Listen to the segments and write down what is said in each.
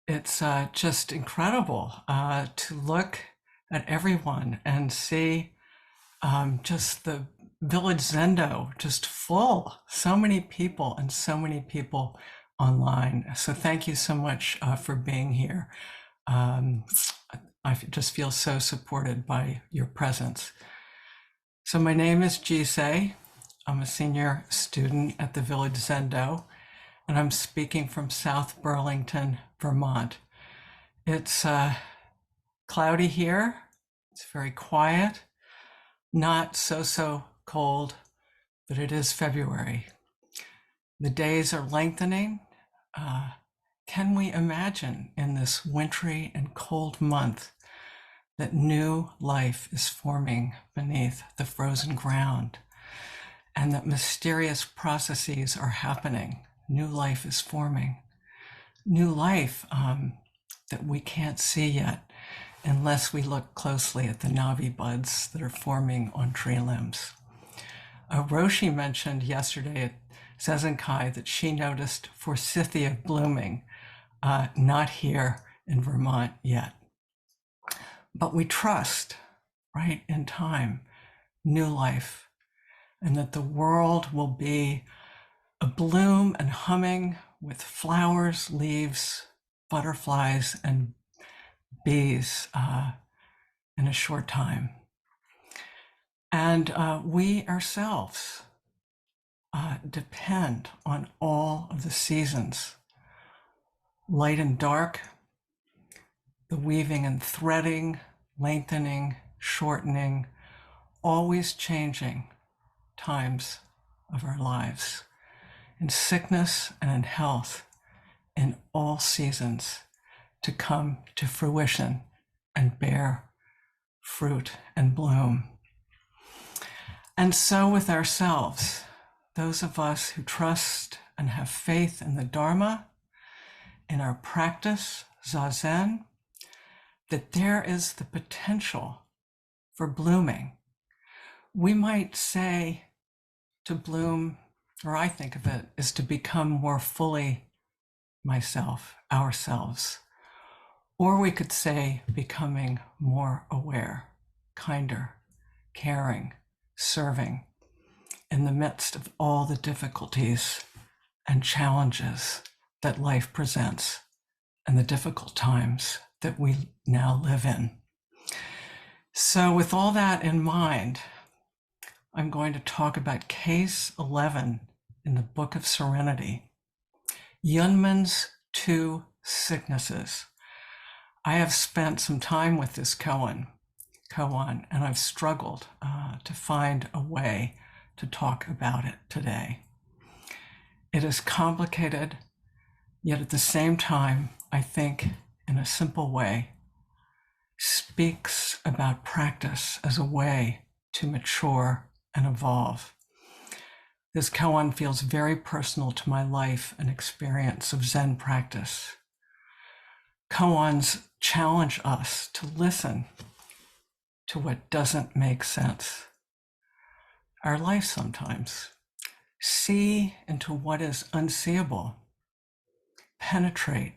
It's just incredible to look at everyone and see just the Village Zendo just full. So many people and so many people online. So thank you so much for being here. Um, I just feel so supported by your presence. So my name is Jisei. I'm a senior student at the Village Zendo, and I'm speaking from South Burlington, Vermont. It's cloudy here. It's very quiet, not so cold, but it is February. The days are lengthening. Can we imagine in this wintry and cold month that new life is forming beneath the frozen ground and that mysterious processes are happening? New life is forming. New life that we can't see yet unless we look closely at the navi buds that are forming on tree limbs. Roshi mentioned yesterday at Zazen that she noticed forsythia blooming, not here in Vermont yet. But we trust, right, in time, new life, and that the world will be a bloom and humming with flowers, leaves, butterflies, and bees in a short time. And we ourselves depend on all of the seasons, light and dark, the weaving and threading, lengthening, shortening, always changing times of our lives, in sickness and in health, in all seasons, to come to fruition and bear fruit and bloom. And so with ourselves, those of us who trust and have faith in the Dharma, in our practice, zazen, that there is the potential for blooming. We might say to bloom, or I think of it, is to become more fully myself, ourselves. Or we could say becoming more aware, kinder, caring, serving in the midst of all the difficulties and challenges that life presents and the difficult times that we now live in. So with all that in mind, I'm going to talk about case 11 in the Book of Serenity, Yunmen's two sicknesses. I have spent some time with this koan, and I've struggled to find a way to talk about it today. It is complicated, yet at the same time, I think in a simple way, speaks about practice as a way to mature and evolve. This koan feels very personal to my life and experience of Zen practice. Koans challenge us to listen to what doesn't make sense. Our life sometimes. See into what is unseeable, penetrate,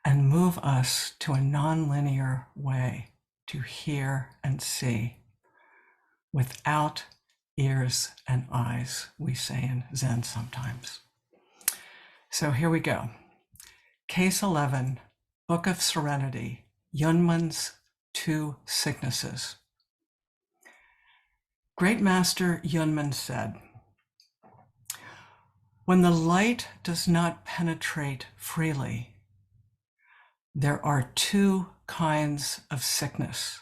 and move us to a nonlinear way to hear and see without ears and eyes, we say in Zen sometimes. So here we go. Case 11, Book of Serenity, Yunmen's two sicknesses. Great Master Yunmen said, when the light does not penetrate freely, there are two kinds of sickness.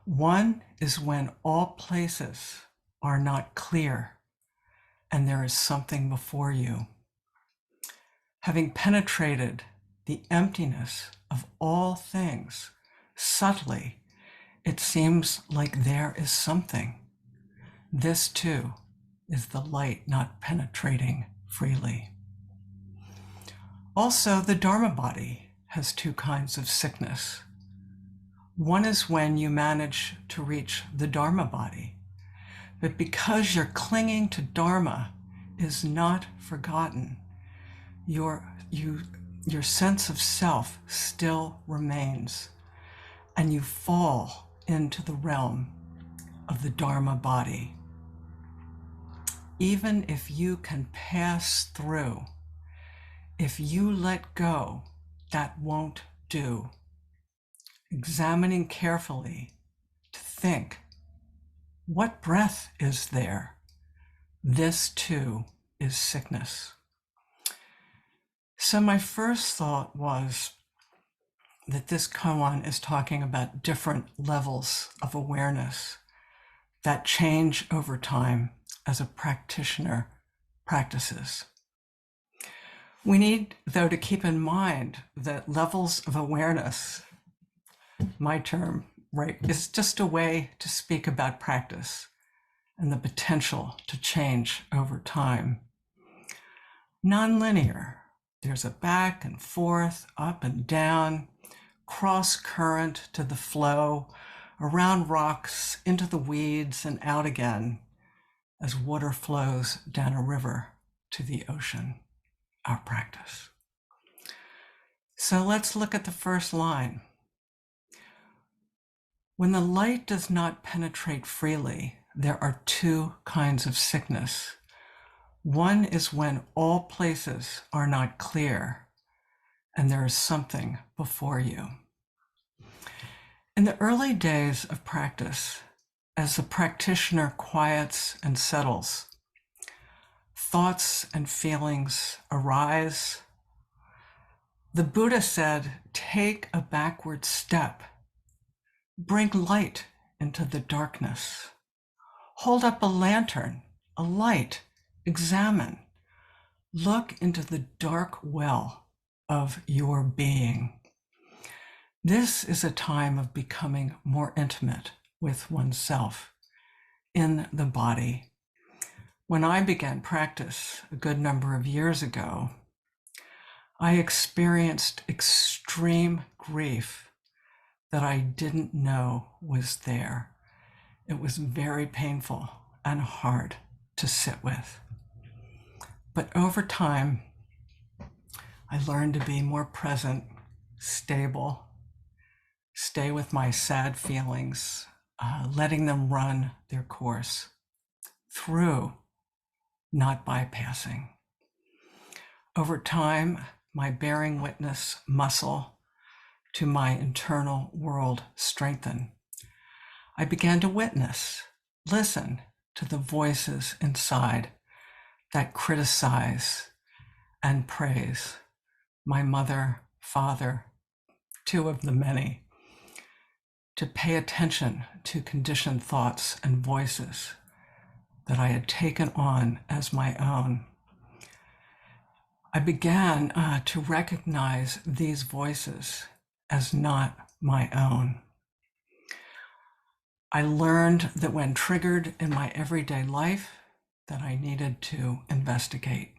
One is when all places are not clear and there is something before you. Having penetrated the emptiness of all things subtly, it seems like there is something. This too is the light not penetrating freely. Also, the Dharma body has two kinds of sickness. One is when you manage to reach the Dharma body, but because your clinging to Dharma is not forgotten, you your sense of self still remains, and you fall into the realm of the Dharma body. Even if you can pass through, if you let go, that won't do. Examining carefully to think, what breath is there? This too is sickness. So my first thought was that this koan is talking about different levels of awareness that change over time as a practitioner practices. We need, though, to keep in mind that levels of awareness, my term, right, is just a way to speak about practice and the potential to change over time. Nonlinear. There's a back and forth, up and down, cross current to the flow, around rocks, into the weeds and out again as water flows down a river to the ocean, our practice. So let's look at the first line. When the light does not penetrate freely, there are two kinds of sickness. One is when all places are not clear and there is something before you. In the early days of practice, as the practitioner quiets and settles, thoughts and feelings arise. The Buddha said, take a backward step, bring light into the darkness, hold up a lantern, a light, examine, look into the dark well of your being. This is a time of becoming more intimate with oneself in the body. When I began practice a good number of years ago, I experienced extreme grief that I didn't know was there. It was very painful and hard to sit with. But over time, I learned to be more present, stable, stay with my sad feelings, letting them run their course through, not bypassing. Over time, my bearing witness muscle to my internal world strengthened. I began to witness, listen to the voices inside that criticize and praise. My mother, father, two of the many, to pay attention to conditioned thoughts and voices that I had taken on as my own. I began to recognize these voices as not my own. I learned that when triggered in my everyday life, that I needed to investigate.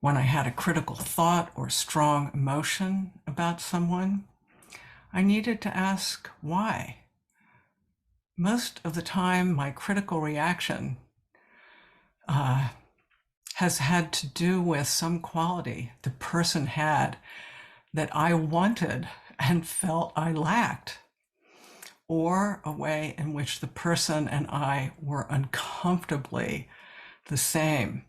When I had a critical thought or strong emotion about someone, I needed to ask why. Most of the time, my critical reaction has had to do with some quality the person had that I wanted and felt I lacked, or a way in which the person and I were uncomfortably the same,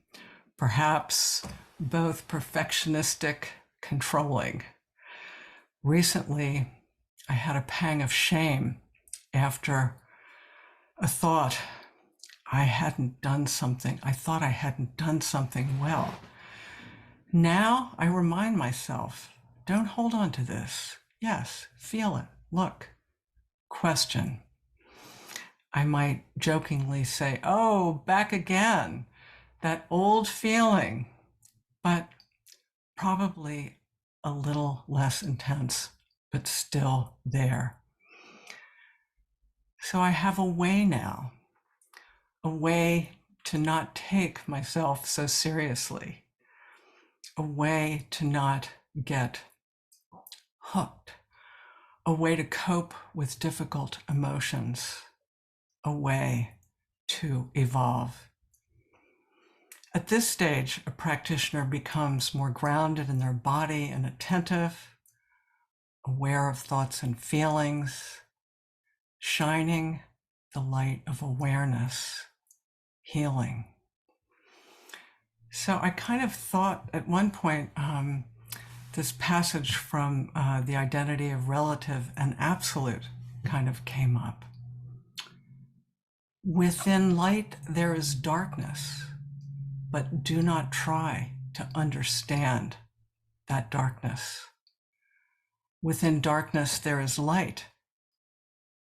perhaps both perfectionistic, controlling. Recently, I had a pang of shame after a thought I thought I hadn't done something well. Now I remind myself, don't hold on to this. Yes, feel it, look, question. I might jokingly say, oh, back again, that old feeling, but probably a little less intense, but still there. So I have a way now, a way to not take myself so seriously, a way to not get hooked, a way to cope with difficult emotions, a way to evolve. At this stage, a practitioner becomes more grounded in their body and attentive, aware of thoughts and feelings, shining the light of awareness, healing. So I kind of thought at one point, this passage from the identity of relative and absolute kind of came up. Within light, there is darkness, but do not try to understand that darkness. Within darkness, there is light,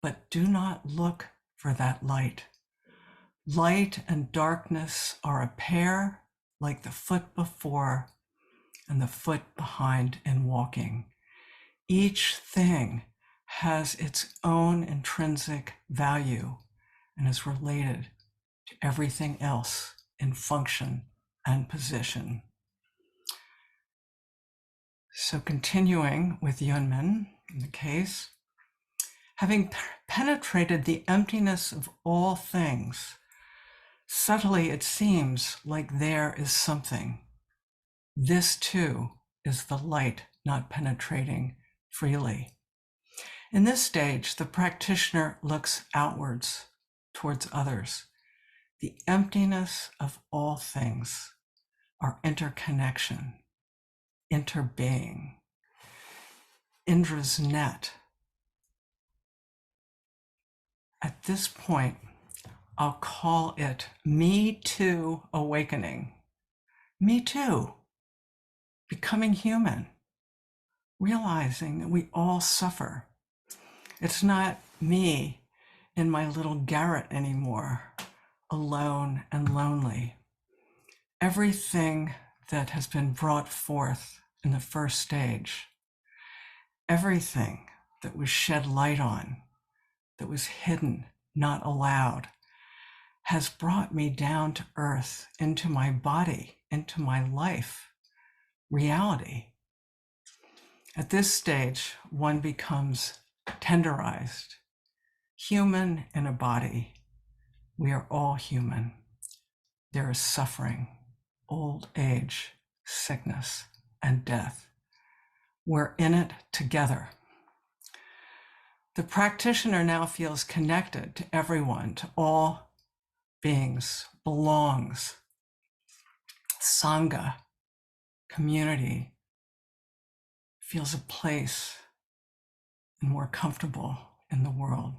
but do not look for that light. Light and darkness are a pair, like the foot before and the foot behind in walking. Each thing has its own intrinsic value and is related to everything else in function and position. So continuing with Yunmen in the case, having penetrated the emptiness of all things, subtly it seems like there is something. This too is the light not penetrating freely. In this stage, the practitioner looks outwards towards others. The emptiness of all things, our interconnection, interbeing, Indra's net. At this point, I'll call it Me Too awakening. Me too, becoming human, realizing that we all suffer. It's not me in my little garret anymore, alone and lonely. Everything that has been brought forth in the first stage, everything that was shed light on, that was hidden, not allowed, has brought me down to earth, into my body, into my life, reality. At this stage, one becomes tenderized, human in a body. We are all human. There is suffering, old age, sickness, and death. We're in it together. The practitioner now feels connected to everyone, to all beings, belongs, sangha, community, feels a place and more comfortable in the world.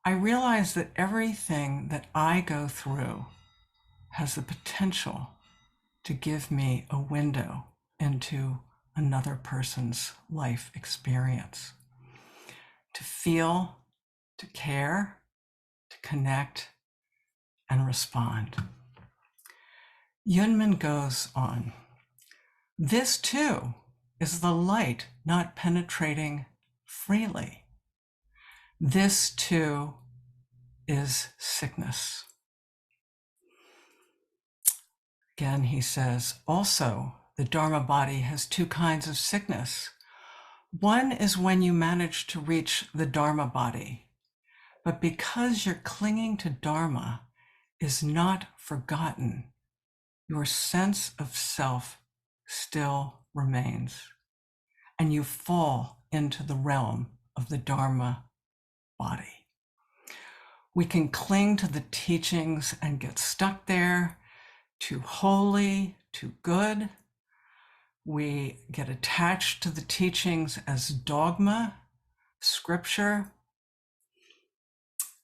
I realize that everything that I go through has the potential to give me a window into another person's life experience. To feel, to care, to connect, and respond. Yunmen goes on. This too is the light not penetrating freely. This too is sickness. Again, he says, also, the Dharma body has two kinds of sickness. One is when you manage to reach the Dharma body, but because your clinging to Dharma is not forgotten, your sense of self still remains, and you fall into the realm of the Dharma body. We can cling to the teachings and get stuck there, too holy, too good. We get attached to the teachings as dogma, scripture,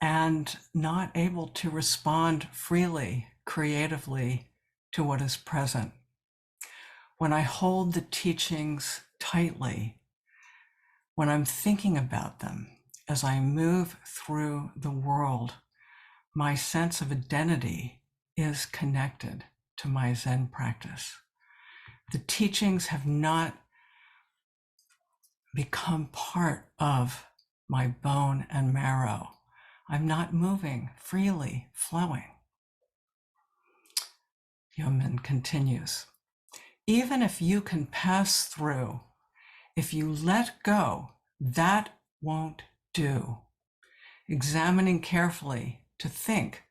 and not able to respond freely, creatively to what is present. When I hold the teachings tightly, when I'm thinking about them as I move through the world, my sense of identity is connected to my Zen practice. The teachings have not become part of my bone and marrow. I'm not moving freely, flowing. Yunmen continues. Even if you can pass through, if you let go, that won't do. Examining carefully to think,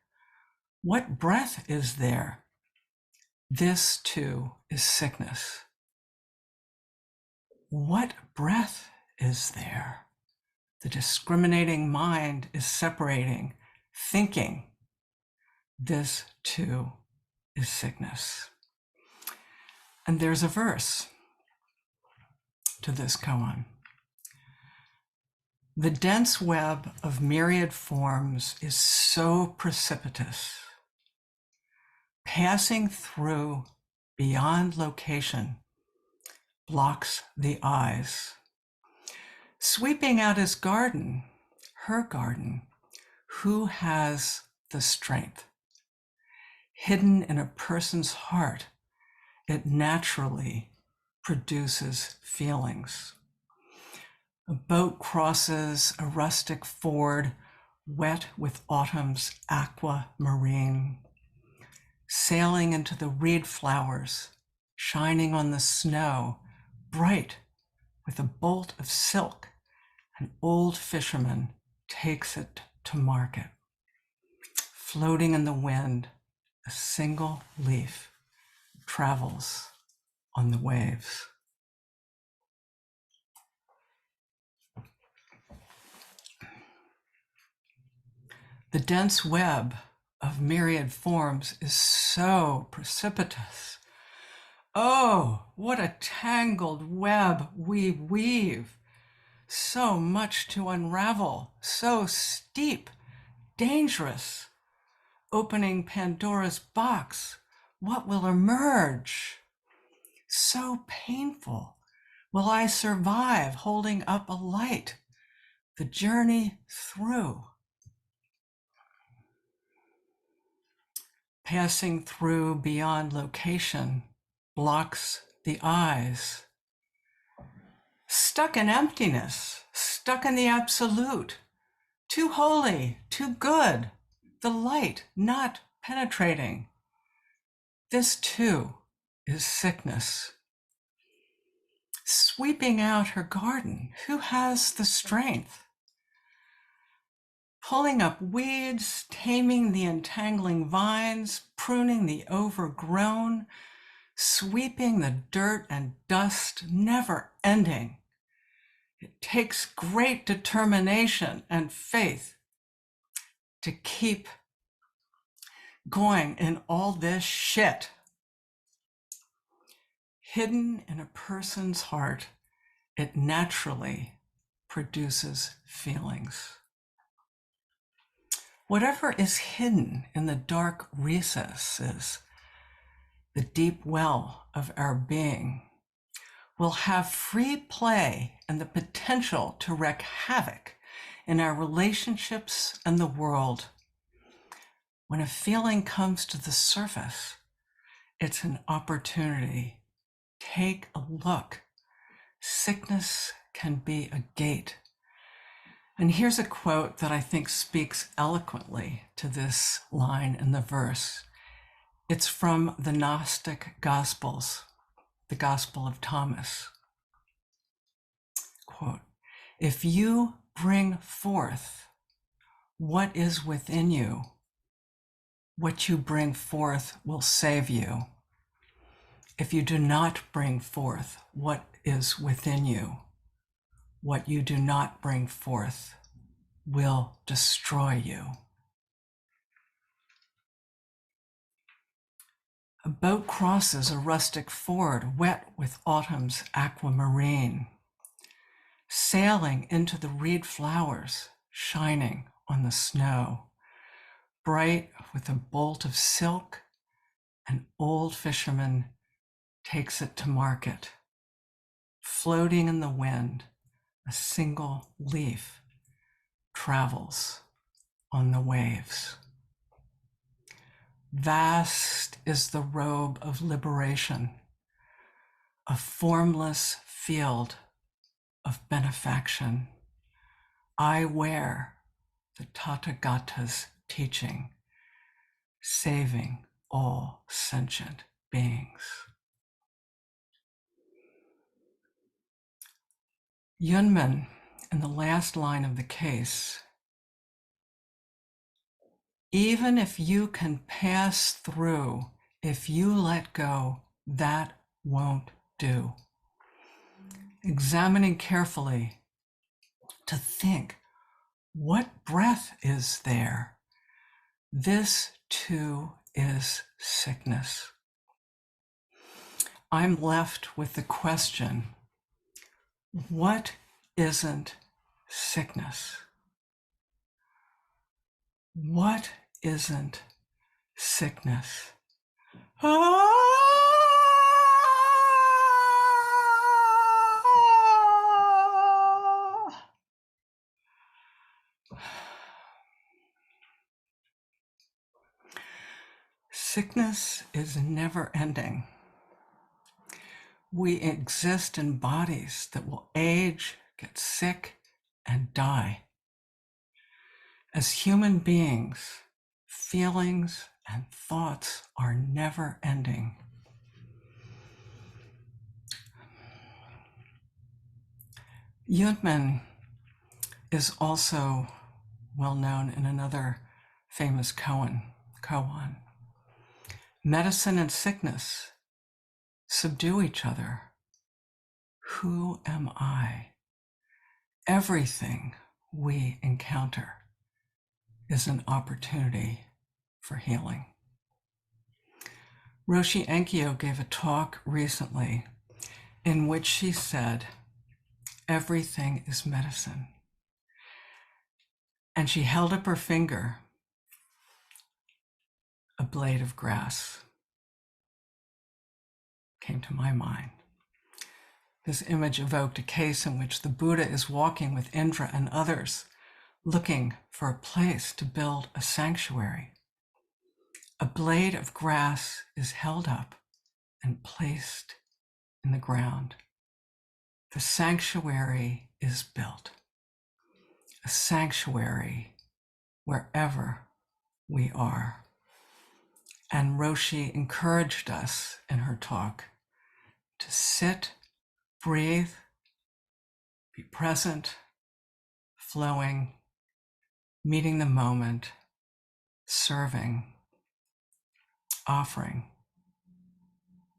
what breath is there This too is sickness. What breath is there? The discriminating mind is separating, thinking. This too is sickness. And there's a verse to this koan. The dense web of myriad forms is so precipitous, passing through beyond location blocks the eyes. Sweeping out his garden, her garden, who has the strength? Hidden in a person's heart, it naturally produces feelings. A boat crosses a rustic ford, wet with autumn's aquamarine, sailing into the reed flowers, shining on the snow, bright with a bolt of silk. An old fisherman takes it to market. Floating in the wind, a single leaf travels on the waves. The dense web of myriad forms is so precipitous. Oh, what a tangled web we weave. So much to unravel, so steep, dangerous. Opening Pandora's box, what will emerge? So painful. Will I survive holding up a light? The journey through. Passing through beyond location blocks the eyes. Stuck in emptiness, stuck in the absolute. Too holy, too good. The light not penetrating. This too is sickness. Sweeping out her garden, who has the strength? Pulling up weeds, taming the entangling vines, pruning the overgrown, sweeping the dirt and dust, never ending. It takes great determination and faith to keep going in all this shit. Hidden in a person's heart, it naturally produces feelings. Whatever is hidden in the dark recesses, the deep well of our being, will have free play and the potential to wreak havoc in our relationships and the world. When a feeling comes to the surface, it's an opportunity. Take a look. Sickness can be a gate. And here's a quote that I think speaks eloquently to this line in the verse. It's from the Gnostic Gospels, the Gospel of Thomas. Quote, if you bring forth what is within you, what you bring forth will save you. If you do not bring forth what is within you, what you do not bring forth will destroy you. A boat crosses a rustic ford wet with autumn's aquamarine, sailing into the reed flowers, shining on the snow, bright with a bolt of silk. An old fisherman takes it to market. Floating in the wind, a single leaf travels on the waves. Vast is the robe of liberation, a formless field of benefaction. I wear the Tathagata's teaching, saving all sentient beings. Yunmen, in the last line of the case, even if you can pass through If you let go, that won't do. Examining carefully to think, what breath is there? This too is sickness. I'm left with the question, what isn't sickness? What isn't sickness? Sickness is never ending. We exist in bodies that will age, get sick, and die. As human beings, feelings and thoughts are never ending. Yunmen is also well known in another famous koan. Medicine and sickness subdue each other. Who am I? Everything we encounter is an opportunity for healing. Roshi Enkyo gave a talk recently in which she said, everything is medicine. And she held up her finger, a blade of grass came to my mind. This image evoked a case in which the Buddha is walking with Indra and others, looking for a place to build a sanctuary. A blade of grass is held up and placed in the ground. The sanctuary is built. A sanctuary wherever we are. And Roshi encouraged us in her talk to sit, breathe, be present, flowing, meeting the moment, serving, offering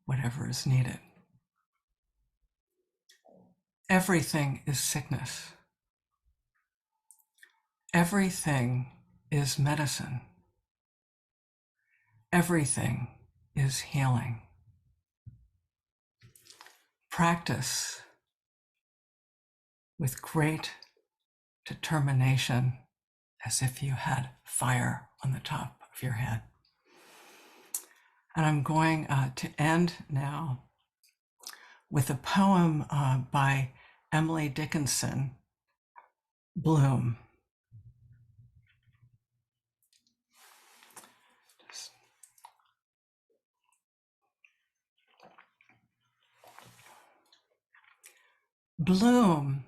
whatever is needed. Everything is sickness. Everything is medicine. Everything is healing. Practice with great determination as if you had fire on the top of your head. And I'm going to end now with a poem by Emily Dickinson, Bloom. Bloom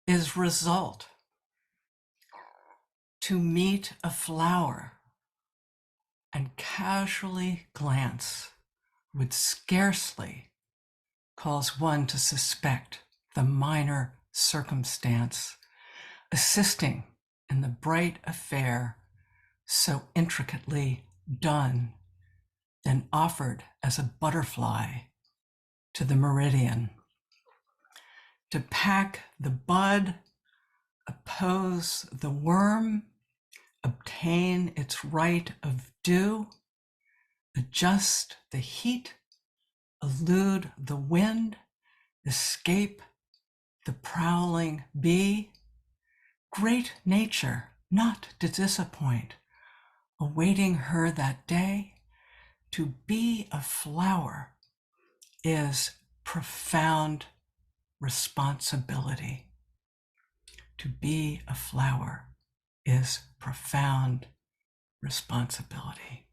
is result. To meet a flower and casually glance would scarcely cause one to suspect the minor circumstance assisting in the bright affair so intricately done, then offered as a butterfly to the meridian. To pack the bud, oppose the worm, obtain its right of dew, adjust the heat, elude the wind, escape the prowling bee. Great nature, not to disappoint, awaiting her that day. To be a flower is profound responsibility. To be a flower is profound responsibility.